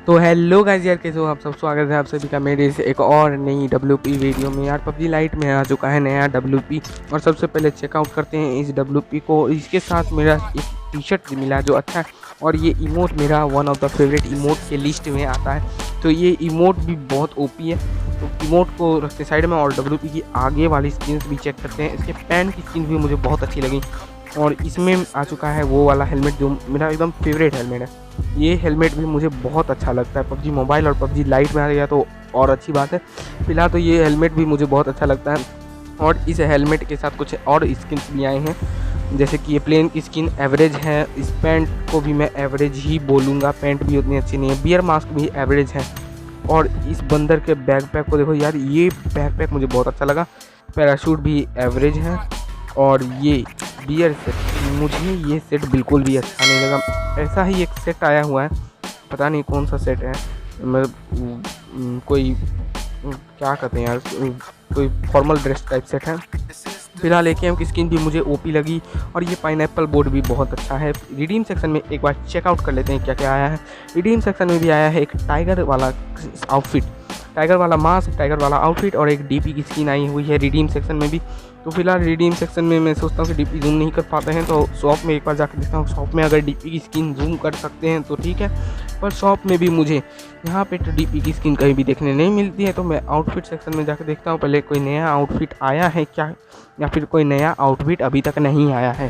तो hello guys यार, कैसे हो आप सब। स्वागत है आप सभी का मेरे इस एक और नई WP वीडियो में। यार पबजी लाइट में आ चुका है नया WP, और सबसे पहले चेकआउट करते हैं इस WP को। इसके साथ मेरा एक टी शर्ट मिला जो अच्छा है, और ये इमोट मेरा one of the favourite emote के लिस्ट में आता है। तो ये इमोट भी बहुत ओपी है। तो इमोट को रखते साइड में और WP की आगे वाली स्किन्स भी चेक करते हैं। इसके पैंट की स्किन भी मुझे बहुत अच्छी लगी, और इसमें आ चुका है वो वाला हेलमेट जो मेरा एकदम फेवरेट हेलमेट है। ये हेलमेट भी मुझे बहुत अच्छा लगता है। पबजी मोबाइल और पबजी लाइट में आ गया तो और अच्छी बात है। फिलहाल तो ये हेलमेट भी मुझे बहुत अच्छा लगता है, और इस हेलमेट के साथ कुछ और स्किन्स भी आए हैं, जैसे कि ये प्लेन की स्किन एवरेज है। इस पैंट को भी मैं एवरेज ही बोलूँगा, पैंट भी उतनी अच्छी नहीं है। बियर मास्क भी एवरेज है, और इस बंदर के बैकपैक को देखो यार, ये बैकपैक मुझे बहुत अच्छा लगा। पैराशूट भी एवरेज है, और ये बियर सेट, मुझे ये सेट बिल्कुल भी अच्छा नहीं लगा। ऐसा ही एक सेट आया हुआ है, पता नहीं कौन सा सेट है, मतलब कोई क्या कहते हैं यार, कोई फॉर्मल ड्रेस टाइप सेट है। फिलहाल AKM की स्किन भी मुझे ओपी लगी, और ये पाइनएप्पल बोर्ड भी बहुत अच्छा है। रिडीम सेक्शन में एक बार चेकआउट कर लेते हैं क्या क्या आया है। रिडीम सेक्शन में भी आया है एक टाइगर वाला आउटफिट, टाइगर वाला मास्क, टाइगर वाला आउटफिट, और एक DP की स्किन आई हुई है रिडीम सेक्शन में भी। तो फिलहाल रिडीम सेक्शन में मैं सोचता हूँ कि DP जूम नहीं कर पाते हैं, तो शॉप में एक बार जाकर देखता हूँ। शॉप में अगर DP की स्किन जूम कर सकते हैं तो ठीक है, पर शॉप में भी मुझे यहाँ पे तो DP की स्किन कहीं भी देखने नहीं मिलती है। तो मैं आउटफिट सेक्शन में जाकर देखता हूँ पहले कोई नया आउटफिट आया है क्या, या फिर कोई नया आउटफिट अभी तक नहीं आया है।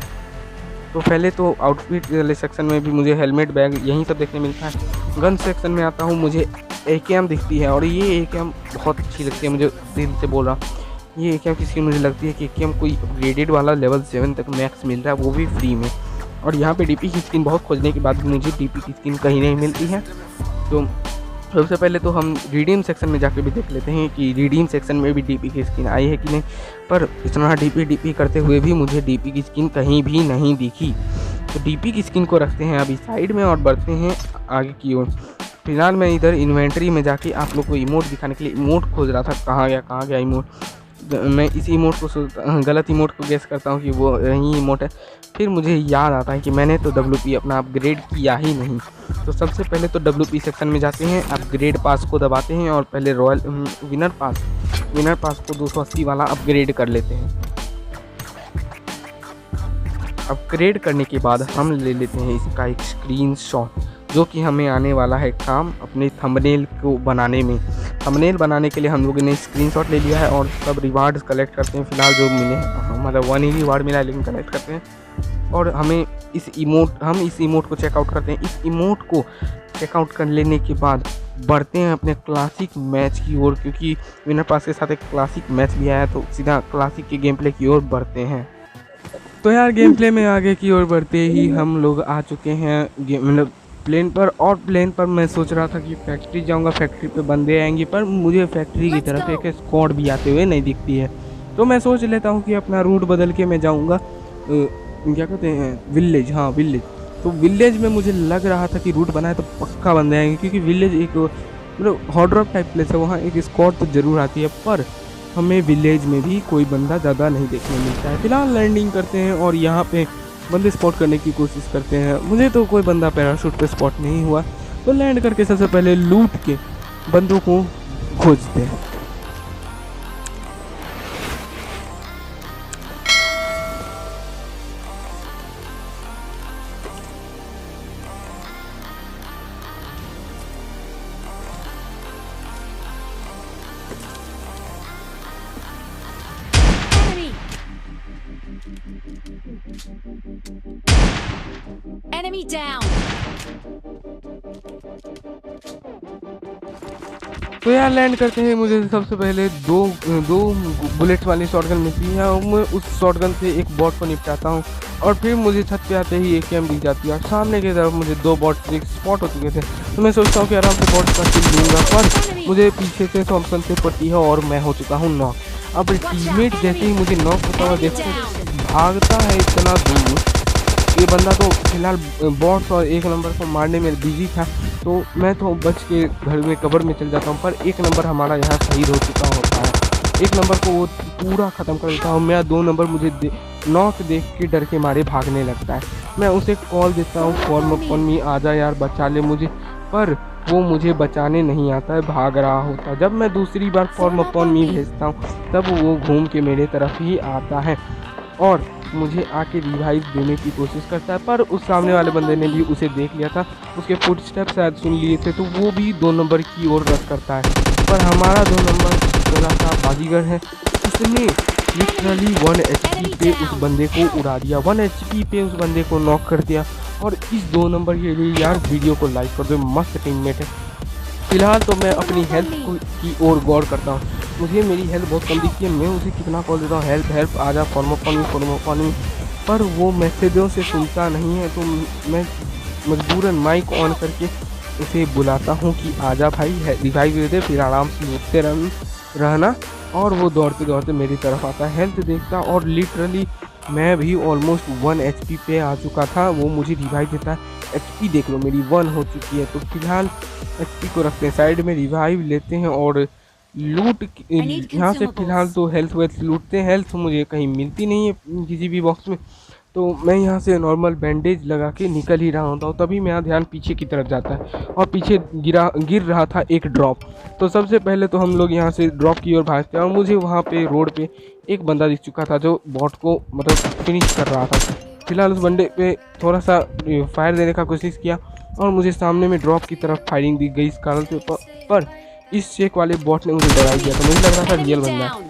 तो पहले तो आउटफिट वाले सेक्शन में भी मुझे हेलमेट, बैग यहीं सब देखने मिलता है। गन सेक्शन में आता हूँ, मुझे AKM दिखती है, और ये AKM बहुत अच्छी लगती है मुझे, दिल से बोल रहा हूँ। ये AKM की स्किन मुझे लगती है कि AKM कोई अपग्रेडेड वाला लेवल 7 तक मैक्स मिल रहा है, वो भी फ्री में। और यहाँ पे DP की स्किन बहुत खोजने के बाद मुझे DP की स्किन कहीं नहीं मिलती है। तो सबसे पहले तो हम रिडीम सेक्शन में जाके भी देख लेते हैं कि रिडीम सेक्शन में भी DP की स्किन आई है कि नहीं। पर इतना DP करते हुए भी मुझे DP की स्किन कहीं भी नहीं दिखी। तो DP की स्किन को रखते हैं अभी साइड में, और बढ़ते हैं आगे की ओर। फिलहाल मैं इधर इन्वेंट्री में जाके आप लोग को इमोट दिखाने के लिए इमोट खोज रहा था, कहाँ गया इमोट। मैं इस इमोट को गलत इमोट को गेस करता हूँ कि वो यही इमोट है। फिर मुझे याद आता है कि मैंने तो WP अपना अपग्रेड किया ही नहीं। तो सबसे पहले तो WP सेक्शन में जाते हैं, अपग्रेड पास को दबाते हैं, और पहले रॉयल विनर पास को 280 वाला अपग्रेड कर लेते हैं। अपग्रेड करने के बाद हम ले लेते हैं इसका एक स्क्रीनशॉट, जो कि हमें आने वाला है काम अपने थंबनेल को बनाने में। थंबनेल बनाने के लिए हम लोगों ने स्क्रीनशॉट ले लिया है, और सब रिवार्ड्स कलेक्ट करते हैं। फिलहाल जो मिले हैं, मतलब 1 ही रिवार्ड मिला है, लेकिन कलेक्ट करते हैं। और हमें इस इमोट को चेकआउट करते हैं। इस इमोट को चेकआउट कर लेने के बाद बढ़ते हैं अपने क्लासिक मैच की ओर, क्योंकि विनर पास के साथ एक क्लासिक मैच भी आया, तो सीधा क्लासिक के गेम प्ले की ओर बढ़ते हैं। तो यार गेम प्ले में आगे की ओर बढ़ते ही हम लोग आ चुके हैं मतलब प्लेन पर। और प्लेन पर मैं सोच रहा था कि फैक्ट्री जाऊंगा, फैक्ट्री पे बंदे आएंगे, पर मुझे फैक्ट्री की तरफ एक स्क्वाड भी आते हुए नहीं दिखती है। तो मैं सोच लेता हूँ कि अपना रूट बदल के मैं जाऊँगा क्या कहते हैं, विलेज। हाँ विलेज। तो विलेज में मुझे लग रहा था कि रूट बनाए तो पक्का बंदे आएंगे, क्योंकि विलेज एक मतलब हॉट ड्रॉप टाइप प्लेस है, वहाँ एक स्क्वाड तो ज़रूर आती है, पर हमें विलेज में भी कोई बंदा ज़्यादा नहीं देखने मिलता है। फिलहाल लैंडिंग करते हैं, और यहाँ पे बंदे स्पॉट करने की कोशिश करते हैं। मुझे तो कोई बंदा पैराशूट पे स्पॉट नहीं हुआ, तो लैंड करके सबसे पहले लूट के बंदों को खोजते हैं। Enemy down. तो यार लैंड करते हैं, मुझे सबसे पहले दो बुलेट्स वाली शॉटगन मिलती है, और मैं उस शॉटगन से एक बॉट को निपटाता हूँ। और फिर मुझे छत पे आते ही AKM दिख जाती है, और सामने की तरफ मुझे 2 बॉट स्पॉट हो चुके थे। तो मैं सोचता हूँ कि आराम से बॉट का किल लूँगा, पर मुझे पीछे से थॉमसन से पड़ती है, और मैं हो चुका हूँ नॉक। अब टीममेट जैसे ही मुझे नॉक होता हुआ देखते भागता है इतना दूर, ये बंदा तो फिलहाल बॉट्स और 1 नंबर को मारने में बिजी था, तो मैं तो बच के घर में कवर में चल जाता हूँ। पर 1 नंबर हमारा यहाँ शहीद हो चुका होता है। 1 नंबर को वो पूरा ख़त्म कर देता हूँ मैं। 2 नंबर मुझे नॉक देख के डर के मारे भागने लगता है। मैं उसे कॉल देता हूँ, फॉर्म मी आ जा यार, बचा ले मुझे, पर वो मुझे बचाने नहीं आता है, भाग रहा होता है। जब मैं दूसरी बार फॉर्म अपॉन मी भेजता हूँ तब वो घूम के मेरे तरफ ही आता है और मुझे आके रिवाइव देने की कोशिश करता है, पर उस सामने वाले बंदे ने भी उसे देख लिया था, उसके फुटस्टेप शायद सुन लिए थे, तो वो भी 2 नंबर की ओर रश करता है। पर हमारा 2 नंबर थोड़ा सा बाजीगर है, उसने लिटरली 1 HP पे उस बंदे को उड़ा दिया, 1 HP पे उस बंदे को नॉक कर दिया। और इस 2 नंबर के लिए यार वीडियो को लाइक कर दो, मस्त टीममेट है। फिलहाल तो मैं अपनी हेल्थ की ओर गौर करता हूँ, मुझे मेरी हेल्थ बहुत कम दिखती है, मैं उसे कितना कॉल देता हूँ, हेल्प हेल्प आ जा, फॉर्म अपॉन मी, पर वो मैसेजों से सुनता नहीं है। तो मैं मजबूरन माइक ऑन करके उसे बुलाता हूँ कि आजा भाई, रिवाइव दे दे, फिर आराम से लूटते रहना। और वो दौड़ते दौड़ते मेरी तरफ आता है, हेल्थ देखता, और लिटरली मैं भी ऑलमोस्ट 1 HP पे आ चुका था, वो मुझे रिवाइव देता है। HP देख लो मेरी 1 हो चुकी है। तो फिलहाल HP को रखते हैं साइड में, रिवाइव लेते हैं और लूट यहाँ से फिलहाल तो हेल्थ वेल्थ लूटते हैं। हेल्थ मुझे कहीं मिलती नहीं है किसी भी बॉक्स में, तो मैं यहाँ से नॉर्मल बैंडेज लगा के निकल ही रहा होता हूँ, तभी मेरा ध्यान पीछे की तरफ जाता है और पीछे गिर रहा था एक ड्रॉप। तो सबसे पहले तो हम लोग यहाँ से ड्रॉप की ओर भागते हैं और मुझे वहाँ पे रोड पे एक बंदा दिख चुका था जो बॉट को मतलब फिनिश कर रहा था। फिलहाल उस बंदे पे थोड़ा सा फायर देने का कोशिश किया और मुझे सामने में ड्रॉप की तरफ फायरिंग दिख गई, इस कारण से पर इस चेक वाले बॉट ने मुझे डरा दिया, तो मुझे लग रहा था रियल बंदा है।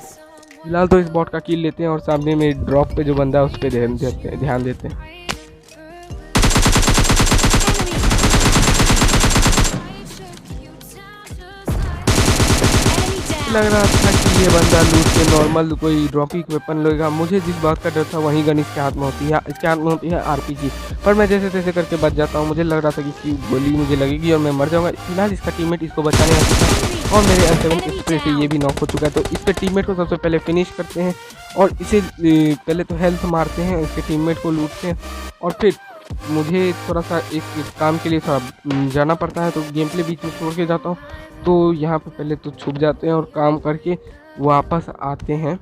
फिलहाल तो इस बॉट का किल लेते हैं और सामने में ड्रॉप पे जो बंदा है उस पर ध्यान देते हैं। लग रहा था कि ये बंदा लूट के नॉर्मल कोई ड्रॉपिंग वेपन लेगा, मुझे जिस बात का डर था वहीं गन इसके हाथ में होती है, इसके हाथ में होती है RPG। पर मैं जैसे तैसे करके बच जाता हूँ, मुझे लग रहा था कि इसकी गोली मुझे लगेगी और मैं मर जाऊँगा। फिलहाल इसका टीममेट इसको बचाने आ चुका है और मेरे M7 स्प्रे से ये भी नॉक हो चुका है। तो इसके टीममेट को सबसे पहले फिनिश करते हैं और इसे पहले तो हेल्थ मारते हैं, इसके टीममेट को लूटते हैं और फिर मुझे थोड़ा सा एक काम के लिए थोड़ा जाना पड़ता है, तो गेम प्ले बीच में छोड़ के जाता हूँ। तो यहाँ पे पहले तो छुप जाते हैं और काम करके वापस आते हैं,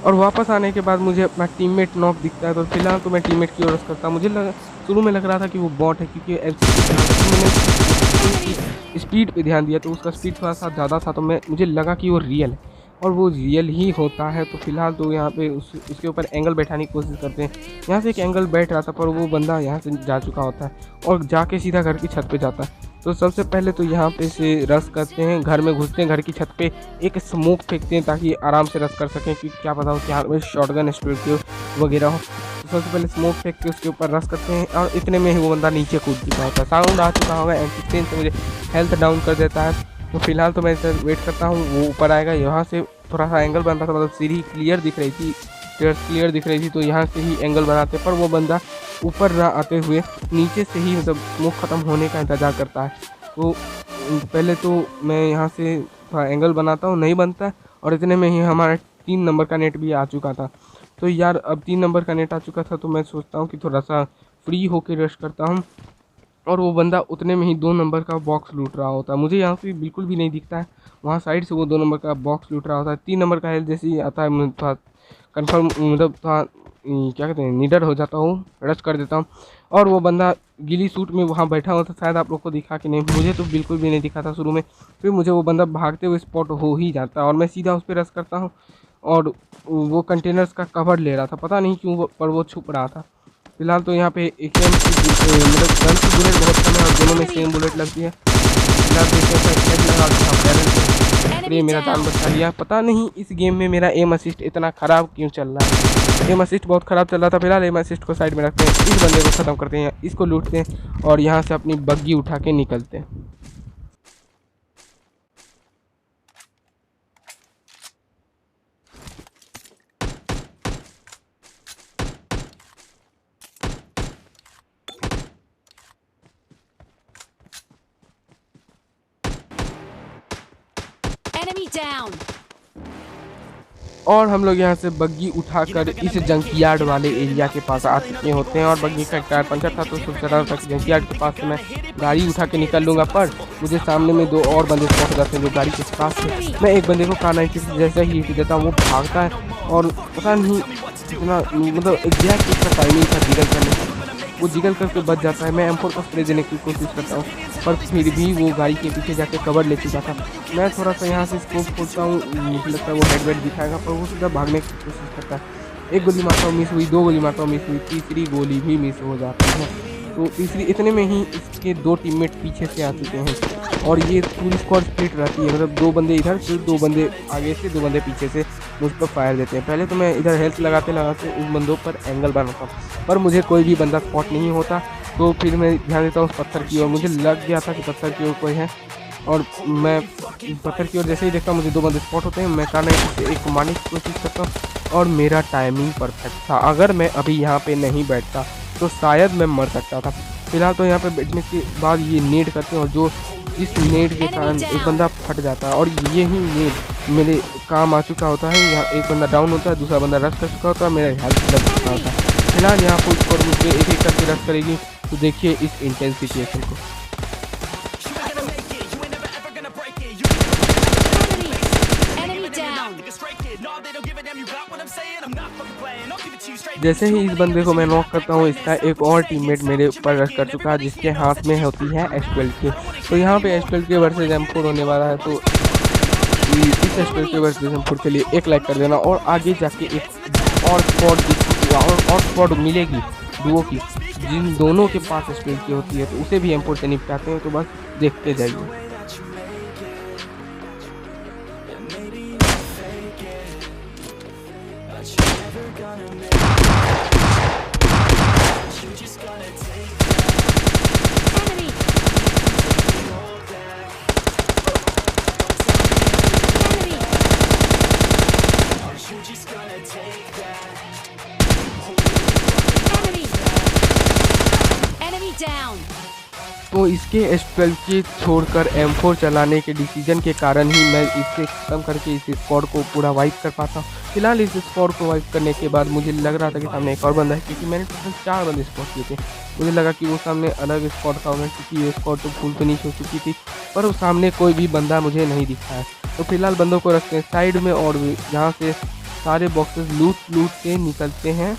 और वापस आने के बाद मुझे अपना टीममेट नॉक दिखता है। तो फिलहाल तो मैं टीममेट की ओर करता हूँ। मुझे शुरू में लग रहा था कि वो बॉट है, क्योंकि मैंने स्पीड पे ध्यान दिया तो उसका स्पीड थोड़ा सा ज़्यादा था, तो मुझे लगा कि वो रियल है और वो रियल ही होता है। तो फिलहाल तो यहाँ पे उसके ऊपर एंगल बैठाने की कोशिश करते हैं। यहाँ से एक एंगल बैठ रहा था पर वो बंदा यहाँ से जा चुका होता है और जाके सीधा घर की छत पे जाता है। तो सबसे पहले तो यहाँ पे से रश करते हैं, घर में घुसते हैं, घर की छत पे एक स्मोक फेंकते हैं ताकि आराम से रश कर सकें, क्योंकि क्या पता उसके हाथ में शॉटगन स्टोर वगैरह हो। तो सबसे पहले स्मोक फेंक के उसके ऊपर रश करते हैं और इतने में ही वो बंदा नीचे कूद चुका होता है। साउंड आ चुका होगा, M16 से मुझे हेल्थ डाउन कर देता है। तो फिलहाल तो मैं इसे वेट करता हूँ, वो ऊपर आएगा। यहाँ से थोड़ा सा एंगल बन रहा था, मतलब सीढ़ी क्लियर दिख रही थी, स्टेयर्स क्लियर दिख रही थी, तो यहाँ से ही एंगल बनाते, पर वो बंदा ऊपर ना आते हुए नीचे से ही मतलब स्मोक ख़त्म होने का इंतज़ार करता है। तो पहले तो मैं यहाँ से थोड़ा एंगल बनाता हूँ, नहीं बनता, और इतने में ही हमारा 3 नंबर का नेट भी आ चुका था। तो यार अब 3 नंबर का नेट आ चुका था, तो मैं सोचता हूँ कि थोड़ा सा फ्री होके रश करता हूँ, और वो बंदा उतने में ही 2 नंबर का बॉक्स लूट रहा होता है। मुझे यहाँ से बिल्कुल भी नहीं दिखता है, वहाँ साइड से वो 2 नंबर का बॉक्स लूट रहा होता है। 3 नंबर का हेल्थ जैसे ही आता है मैं थोड़ा कन्फर्म मतलब थोड़ा क्या कहते हैं निडर हो जाता हूँ, रश कर देता हूँ। और वो बंदा गिली सूट में वहाँ बैठा हुआ था, शायद आप लोग को दिखा कि नहीं, मुझे तो बिल्कुल भी नहीं दिखा था शुरू में। फिर मुझे वो बंदा भागते हुए स्पॉट हो ही जाता है और मैं सीधा उस पर रश करता हूँ, और वो कंटेनर्स का कवर ले रहा था, पता नहीं क्यों पर वो छुप रहा था। फिलहाल तो यहाँ पे एक मतलब गन की बुलेट बहुत कम है और दोनों में सेम बुलेट लगती है। फिलहाल देखिए मेरा जान बचा लिया। पता नहीं इस गेम में मेरा एम असिस्ट इतना ख़राब क्यों चल रहा है, एम असिस्ट बहुत ख़राब चल रहा था। फिलहाल एम असिस्ट को साइड में रखते हैं, इस बंदे को ख़त्म करते हैं, इसको लूटते हैं और यहाँ से अपनी बग्गी उठा के निकलते हैं। Enemy down. और हम लोग यहाँ से बग्गी उठाकर इस जंकयार्ड वाले एरिया के पास आ चुके होते हैं, और बग्गी का टायर पंचर था तो सोच रहा था कि जंकयार्ड के पास से मैं गाड़ी उठा के निकल लूँगा, पर मुझे सामने में 2 और बंदे स्पॉट हो जाते हैं जो गाड़ी के पास से। मैं एक बंदे को कार 90 जैसा ही हिट देता हूँ, वो भागता है और पता नहीं कितना मतलब एग्जैक्ट उसका टाइमिंग था गिरल करने, वो जिगल करके बच जाता है। मैं M4 को स्प्रे देने की कोशिश करता हूँ, पर फिर भी वो गाड़ी के पीछे जाके कवर ले चुका था। मैं थोड़ा सा यहाँ से स्कोप खोलता हूँ, मुझे लगता है वो हेडवेट दिखाएगा, पर वो सीधा भागने की कोशिश करता है। एक गोली मारता हूँ, मिस हुई, 2 गोली मारता हूँ, मिस हुई, तीसरी गोली भी मिस हो जाती है। तो तीसरी इतने में ही इसके 2 टीममेट पीछे से आ चुके हैं और ये पूरी स्क्वाड स्प्लिट रहती है, मतलब 2 बंदे इधर से, 2 बंदे आगे से, 2 बंदे पीछे से मुझ पर फायर देते हैं। पहले तो मैं इधर हेल्थ लगाते लगाते उस बंदों पर एंगल बनाता हूँ, पर मुझे कोई भी बंदा स्पॉट नहीं होता। तो फिर मैं ध्यान देता हूँ उस पत्थर की ओर, मुझे लग गया था कि पत्थर की ओर कोई है, और मैं पत्थर की ओर जैसे ही देखता हूँ मुझे 2 बंदे स्पॉट होते हैं। मैं कार्नेट से एक को मारने की कोशिश करता हूँ और मेरा टाइमिंग परफेक्ट था। अगर मैं अभी यहाँ पे नहीं बैठता तो शायद मैं मर सकता था। फिलहाल तो यहाँ पे बैठने के बाद ये नेड करते हैं और जो इस नेड के कारण एक बंदा फट जाता है और यही नेड मेरे काम आ चुका होता है। यहाँ एक बंदा डाउन होता है, दूसरा बंदा रश कर चुका होता है, मेरा हेल्थ लग चुका होता है। फिलहाल यहाँ पर स्कोर मुझे एक एक करके रश करेगी, तो देखिए इस इंटेंस सिचुएशन को। जैसे ही इस बंदे को मैं नॉक करता हूँ, इसका एक और टीममेट मेरे ऊपर रश कर चुका है, जिसके हाथ में होती है S12 के। तो यहाँ पे S12 के वर्सेस M4 होने वाला है, तो इस S12 के वर्सेस M4 के लिए एक लाइक कर देना और आगे जाके एक और स्क्वाड मिलेगी डुओ की, जिन दोनों के पास S12 की होती है, तो उसे भी M4 से निपटाते हैं। तो बस देखते जाइए। तो इसके S12 के छोड़कर M4 चलाने के डिसीजन के कारण ही मैं इससे खत्म करके इस स्क्वाड को पूरा वाइप कर पाता हूँ। फिलहाल इस स्क्वाड को वाइप करने के बाद मुझे लग रहा था कि सामने एक और बंदा है, क्योंकि मैंने टोटल 4 बंदे स्पॉट किए थे। मुझे लगा कि वो सामने अलग स्क्वाड का होगा, क्योंकि ये स्क्वाड तो फुल फिनिश हो चुकी थी, पर वो सामने कोई भी बंदा मुझे नहीं दिखा है। तो फिलहाल बंदों को रखते हैं साइड में और जहाँ से सारे बॉक्सेस लूट के निकलते हैं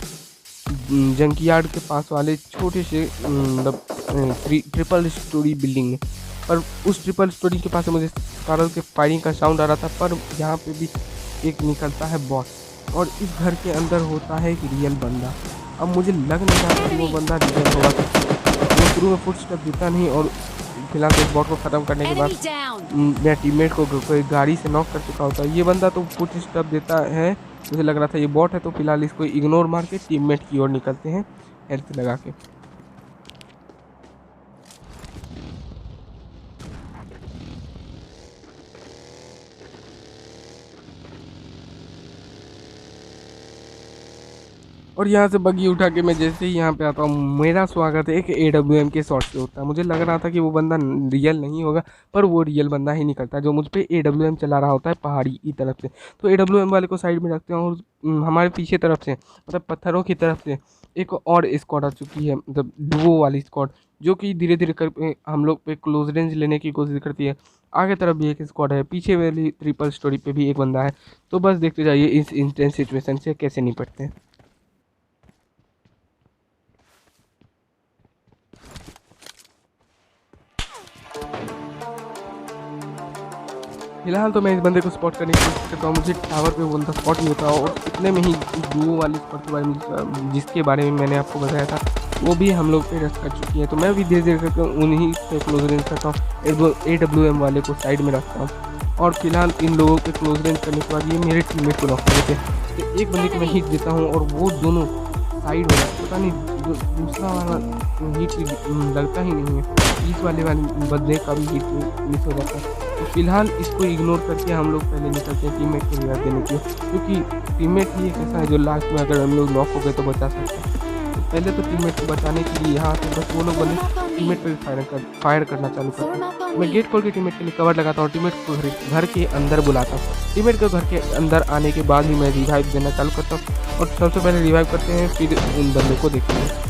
जंकयार्ड के पास वाले छोटे से मतलब ट्रिपल स्टोरी बिल्डिंग में। पर उस ट्रिपल स्टोरी के पास से मुझे कारल के फायरिंग का साउंड आ रहा था, पर यहाँ पे भी एक निकलता है बॉस और इस घर के अंदर होता है एक रियल बंदा। अब मुझे लग नहीं रहा कि वो बंदा रियल होगा, वो शुरू में फुटस्टेप देता नहीं और फिलहाल इस बॉट को ख़त्म करने के बाद मैं टीममेट को कोई गाड़ी से नॉक कर चुका होता है। ये बंदा तो फुटस्टेप देता है, मुझे लग रहा था ये बॉट है, तो फिलहाल इसको इग्नोर मार के टीममेट की ओर निकलते हैं हेल्थ लगा के। और यहाँ से बग्गी उठा के मैं जैसे ही यहाँ पे आता हूँ, मेरा स्वागत एक AWM के शॉट से होता है। मुझे लग रहा था कि वो बंदा रियल नहीं होगा, पर वो रियल बंदा ही निकलता है जो मुझ पे AWM चला रहा होता है पहाड़ी की तरफ से। तो AWM वाले को साइड में रखते हैं और हमारे पीछे तरफ से मतलब पत्थरों की तरफ से एक और स्क्वाड आ चुकी है, मतलब डुओ वाली स्क्वाड, जो कि धीरे धीरे कर हम लोग पे क्लोज रेंज लेने की कोशिश करती है। आगे तरफ भी एक स्क्वाड है, पीछे वाली ट्रिपल स्टोरी पे भी एक बंदा है। तो बस देखते जाइए इस इंटेंस सिचुएशन से कैसे निपटते हैं। फिलहाल तो मैं इस बंदे को स्पॉट करने की कोशिश करता हूँ, मुझे टावर पे बंदा स्पॉट नहीं होता और इतने में ही डुओ वाली स्पॉट के बारे में जिसके बारे में मैंने आपको बताया था वो भी हम लोग पे रश कर चुकी है। तो मैं भी धीरे धीरे करके उन्हीं से क्लोज रेंज करता हूँ, AWM वाले को साइड में रखता हूँ और फिलहाल इन लोगों के क्लोज रेंज करने के बाद ये मेरे टीममेट को नॉक कर देते हैं। तो एक बंदे को मैं हिट देता हूँ और वो दोनों साइड हो जाता, पता नहीं दूसरा वाला हिट लगता ही नहीं है, इस वाले बंदे का भी हिट मिस हो जाता है। तो फिलहाल इसको इग्नोर करके हम लोग पहले निकलते हैं टीममेट को रिवाइव देने की, क्योंकि टीममेट ही एक ऐसा है जो लास्ट में अगर हम लोग नॉक हो गए तो बचा सकते हैं। तो पहले तो टीममेट को बचाने के लिए यहाँ पे बस वो लोग बंदे टीममेट पर फायर करना चालू करते हैं। मैं गेट खोल के टीममेट के लिए कवर लगाता हूँ, टीममेट को घर के अंदर बुलाता हूँ। टीममेट को घर के अंदर आने के बाद ही मैं रिवाइव देना चालू करता हूँ और सबसे पहले रिवाइव करते हैं, फिर उन बंदों को देखते हैं।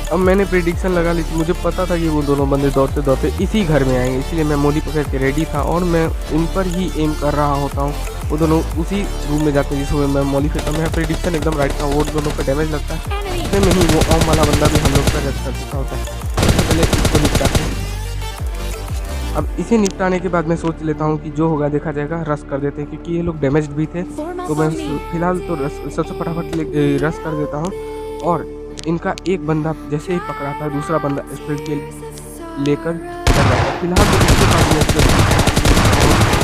अब मैंने प्रेडिक्शन लगा ली थी, मुझे पता था कि वो दोनों बंदे दौड़ते दौड़ते इसी घर में आएंगे, इसलिए मैं मोली पकड़ के रेडी था और मैं उन पर ही एम कर रहा होता हूँ। वो दोनों उसी रूम में जाते हैं जिसमें मैं मोली फेंकता हूँ। मेरा प्रेडिक्शन एकदम राइट था, वो दोनों पर डैमेज लगता है। Enemy. इतने में ही वो ओम वाला बंदा भी हम लोग का रश कर चुका होता है। सबसे पहले इसको निपटाते हैं। अब इसे निपटाने के बाद मैं सोच लेता हूँ कि जो होगा देखा जाएगा, रश कर देते हैं क्योंकि ये लोग डैमेज्ड भी थे। Form तो up मैं on me. फिलहाल तो सबसे फटाफट रश कर देता हूँ और इनका एक बंदा जैसे ही पकड़ाता है दूसरा बंदा स्प्रिंट के लेकर चल जाता है। फिलहाल तो इसके पास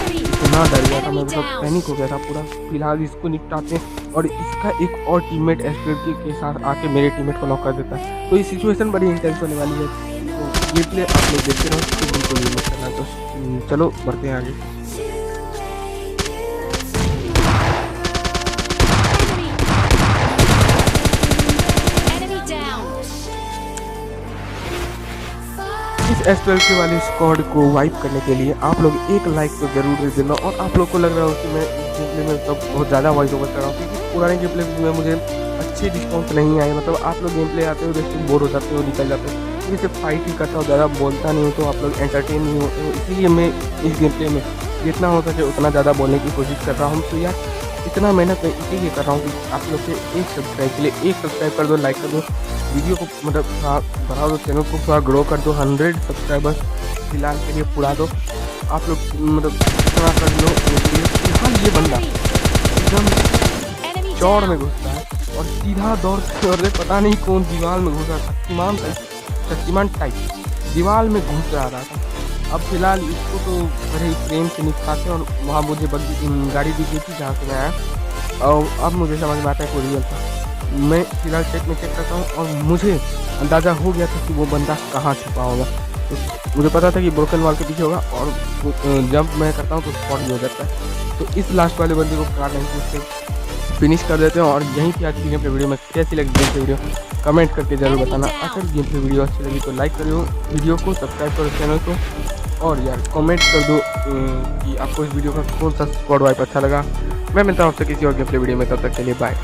Enemy. इतना डर गया था मैं, मतलब पैनिक हो गया था पूरा। फिलहाल इसको निपटाते हैं और इसका एक और टीममेट स्प्रिंट के साथ आके मेरे टीममेट को नॉक कर देता है। तो ये सिचुएशन बड़ी इंटेंस होने वाली है, तो ये प्ले आप लोग देखते रहो, तो बिल्कुल भी मत करना। तो चलो बढ़ते हैं आगे। Enemy down. इस S12 के वाले स्क्वाड को वाइप करने के लिए आप लोग एक लाइक तो जरूर दे देना। और आप लोग को लग रहा हो कि मैं इस गेम प्ले में तो बहुत ज़्यादा वॉइस ओवर कर रहा हूँ, क्योंकि पुराने गेम प्ले में मुझे अच्छे रिस्पॉन्स नहीं आए। मतलब आप लोग गेम प्ले आते हो देखते बोर हो जाते हो, निकल जाते हो। मैं सिर्फ फाइट ही करता हूँ, ज़्यादा बोलता नहीं हूँ, तो आप लोग एंटरटेन नहीं होते हो। इसीलिए मैं इस गेम प्ले में जितना हो सके उतना ज़्यादा बोलने की कोशिश कर रहा हूँ। तो यार इतना मेहनत मैं इसीलिए कर रहा हूँ कि आप लोग से एक सब्सक्राइब के लिए एक सब्सक्राइब कर दो, लाइक कर दो, वीडियो को मतलब थोड़ा बढ़ा दो, चैनल को थोड़ा ग्रो कर दो। 100 सब्सक्राइबर्स फिलहाल के लिए पूरा दो आप लोग, मतलब थोड़ा कर लो। फिलहाल ये बंदा एकदम Enemy चौड़ down. में घुसता है और सीधा दौड़ के, और पता नहीं कौन दीवार में घुसा, शक्तिमान टाइप दीवार में घुस जा रहा था। अब फिलहाल इसको तो बड़े ही प्रेम से निपटाते हैं और वहाँ मुझे गाड़ी दी गई थी जहाँ से मैं आया, और अब मुझे समझ में आता है कोई रियल था। मैं फिलहाल चेक करता हूँ और मुझे अंदाज़ा हो गया था कि वो बंदा कहाँ छुपा होगा। तो मुझे पता था कि ब्रोकन वॉल के पीछे होगा, और जंप मैं करता हूँ तो स्पॉट भी हो जाता है। तो इस लास्ट वाले बंदे को कार नहीं उससे फिनिश कर देते हैं। और यहीं पे आज की गेम प्ले वीडियो में कैसी लगी गेम प्ले वीडियो कमेंट करके जरूर बताना। अगर गेम प्ले वीडियो अच्छी लगी तो लाइक करो वीडियो को, सब्सक्राइब करो चैनल को, और यार कमेंट कर दो कि आपको इस वीडियो का कौन सा स्क्वाड वाइप अच्छा लगा। मैं मिलता हूँ आपसे किसी और गेम प्ले वीडियो में, तब तक के लिए बाय।